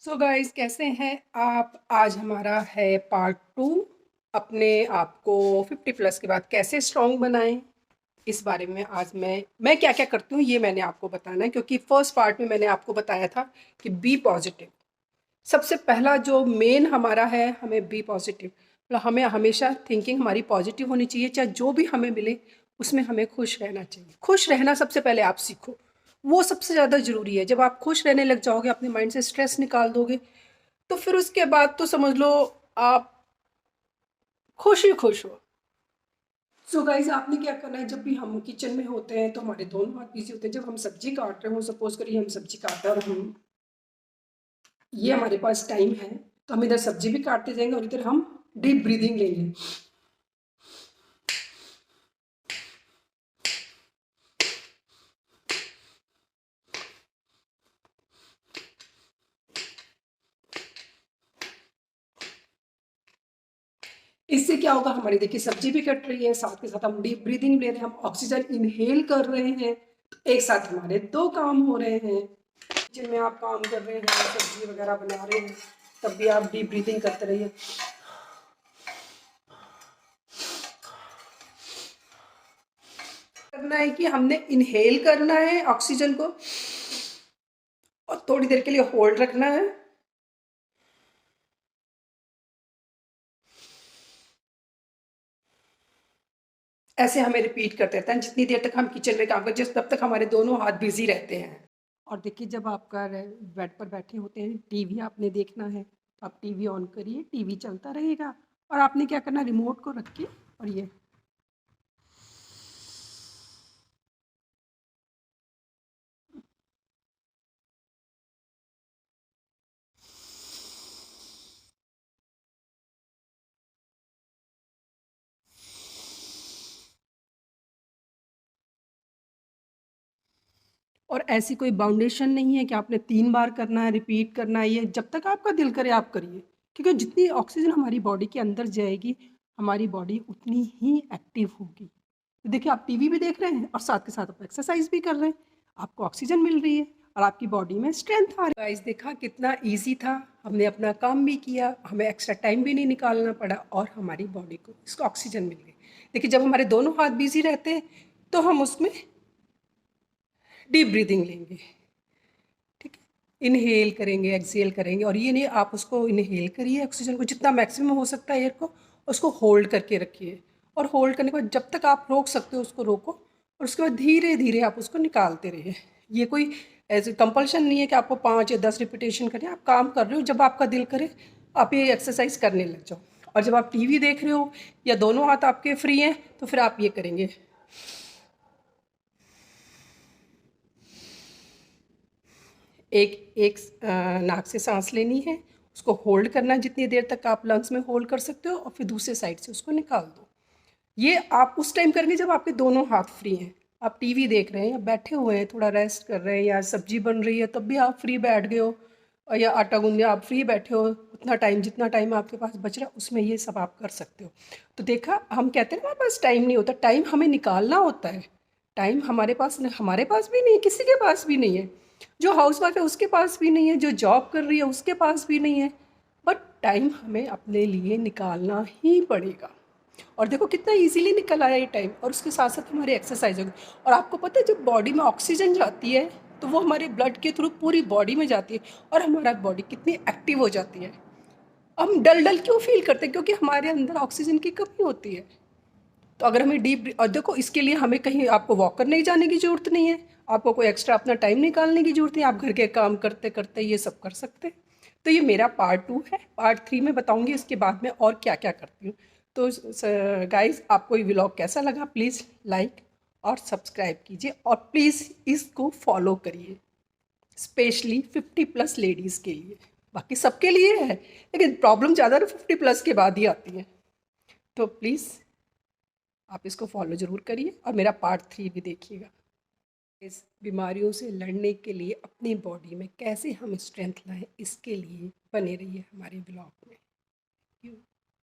So guys, कैसे हैं आप? आज हमारा है पार्ट 2। अपने आप को 50 प्लस के बाद कैसे स्ट्रॉन्ग बनाएं, इस बारे में आज मैं क्या क्या करती हूँ ये मैंने आपको बताना है। क्योंकि फर्स्ट पार्ट में मैंने आपको बताया था कि बी पॉजिटिव सबसे पहला जो मेन हमारा है, हमें बी पॉजिटिव, मतलब हमें हमेशा थिंकिंग हमारी पॉजिटिव होनी चाहिए। चाहे जो भी हमें मिले उसमें हमें खुश रहना चाहिए। खुश रहना सबसे पहले आप सीखो, वो सबसे ज़्यादा ज़रूरी है। जब आप खुश रहने लग जाओगे, अपने माइंड से स्ट्रेस निकाल दोगे, तो फिर उसके बाद तो समझ लो आप खुश ही खुश हो। सो गाइज, आपने क्या करना है, जब भी हम किचन में होते हैं तो हमारे दोनों हाथ बिजी होते हैं। जब हम सब्जी काट रहे हो, सपोज करिए हम सब्जी काट रहे हैं और हम ये हमारे पास टाइम है, तो हम इधर सब्जी भी काटते जाएंगे और इधर हम डीप ब्रीदिंग लेंगे। इससे क्या होगा, हमारी देखिए सब्जी भी कट रही है, साथ के साथ हम डीप ब्रीदिंग ले रहे हैं, हम ऑक्सीजन इनहेल कर रहे हैं, तो एक साथ हमारे दो काम हो रहे हैं। किचन में आप काम कर रहे हैं, सब्जी वगैरह बना रहे हैं, तब भी आप डीप ब्रीदिंग करते रहिए। करना है कि हमने इनहेल करना है ऑक्सीजन को और थोड़ी देर के लिए होल्ड रखना है। ऐसे हमें रिपीट करते रहते हैं जितनी देर तक हम किचन में काम करते हैं, तब तक हमारे दोनों हाथ बिजी रहते हैं। और देखिए, जब आपका बेड पर बैठे होते हैं, टीवी आपने देखना है, तो आप टीवी ऑन करिए, टीवी चलता रहेगा और आपने क्या करना, रिमोट को रखिए और ये और ऐसी कोई बाउंडेशन नहीं है कि आपने 3 बार करना है, रिपीट करना है। ये जब तक आपका दिल करे आप करिए, क्योंकि जितनी ऑक्सीजन हमारी बॉडी के अंदर जाएगी, हमारी बॉडी उतनी ही एक्टिव होगी। तो देखिए, आप टीवी भी देख रहे हैं और साथ के साथ आप एक्सरसाइज भी कर रहे हैं, आपको ऑक्सीजन मिल रही है और आपकी बॉडी में स्ट्रेंथ आ रही है। गाइस, देखा कितना ईजी था, हमने अपना काम भी किया, हमें एक्स्ट्रा टाइम भी नहीं निकालना पड़ा और हमारी बॉडी को इसको ऑक्सीजन मिल गई। देखिए, जब हमारे दोनों हाथ बिजी रहते हैं तो हम उसमें डीप ब्रीदिंग लेंगे, ठीक है, इनहेल करेंगे, एक्सहेल करेंगे। और ये नहीं, आप उसको इनहेल करिए ऑक्सीजन को जितना मैक्सिमम हो सकता है एयर को, उसको होल्ड करके रखिए और होल्ड करने के बाद जब तक आप रोक सकते हो उसको रोको और उसके बाद धीरे धीरे आप उसको निकालते रहिए। ये कोई ऐसे कंपल्शन नहीं है कि आपको 5 या 10 रिपीटेशन करें। आप काम कर रहे हो, जब आपका दिल करे आप ये एक्सरसाइज करने लग जाओ। और जब आप टीवी देख रहे हो या दोनों हाथ आपके फ्री हैं, तो फिर आप ये करेंगे, एक एक नाक से सांस लेनी है, उसको होल्ड करना है जितनी देर तक आप लंग्स में होल्ड कर सकते हो और फिर दूसरे साइड से उसको निकाल दो। ये आप उस टाइम करेंगे जब आपके दोनों हाथ फ्री हैं, आप टीवी देख रहे हैं या बैठे हुए हैं थोड़ा रेस्ट कर रहे हैं या सब्जी बन रही है तब भी आप फ्री बैठ गए हो, और या आटा गूंदे आप फ्री बैठे हो, उतना टाइम जितना टाइम आपके पास बच रहा है उसमें ये सब आप कर सकते हो। तो देखा, हम कहते हैं ना हमारे पास टाइम नहीं होता, टाइम हमें निकालना होता है। टाइम हमारे पास भी नहीं है, किसी के पास भी नहीं है। जो हाउस वाइफ है उसके पास भी नहीं है, जो जॉब कर रही है उसके पास भी नहीं है। बट टाइम हमें अपने लिए निकालना ही पड़ेगा। और देखो कितना इजीली निकल आया ये टाइम, और उसके साथ साथ हमारी एक्सरसाइज होगी। और आपको पता है, जब बॉडी में ऑक्सीजन जाती है तो वो हमारे ब्लड के थ्रू पूरी बॉडी में जाती है और हमारा बॉडी कितनी एक्टिव हो जाती है। हम डल डल क्यों फील करते हैं? क्योंकि हमारे अंदर ऑक्सीजन की कमी होती है। तो अगर हमें डीप, और देखो इसके लिए हमें कहीं आपको वॉक करने की जाने की ज़रूरत नहीं है, आपको कोई एक्स्ट्रा अपना टाइम निकालने की ज़रूरत नहीं है, आप घर के काम करते करते ये सब कर सकते हैं। तो ये मेरा पार्ट 2 है। पार्ट 3 में बताऊंगी इसके बाद में और क्या क्या करती हूँ। तो गाइज, आपको ये व्लॉग कैसा लगा, प्लीज़ लाइक और सब्सक्राइब कीजिए और प्लीज़ इसको फॉलो करिए, स्पेशली 50 प्लस लेडीज़ के लिए। बाकी सबके लिए है, लेकिन प्रॉब्लम ज़्यादा ना 50 प्लस के बाद ही आती है। तो प्लीज़ आप इसको फॉलो ज़रूर करिए और मेरा पार्ट 3 भी देखिएगा। इस बीमारियों से लड़ने के लिए अपनी बॉडी में कैसे हम स्ट्रेंथ लाएं, इसके लिए बने रहिए हमारे ब्लॉग में।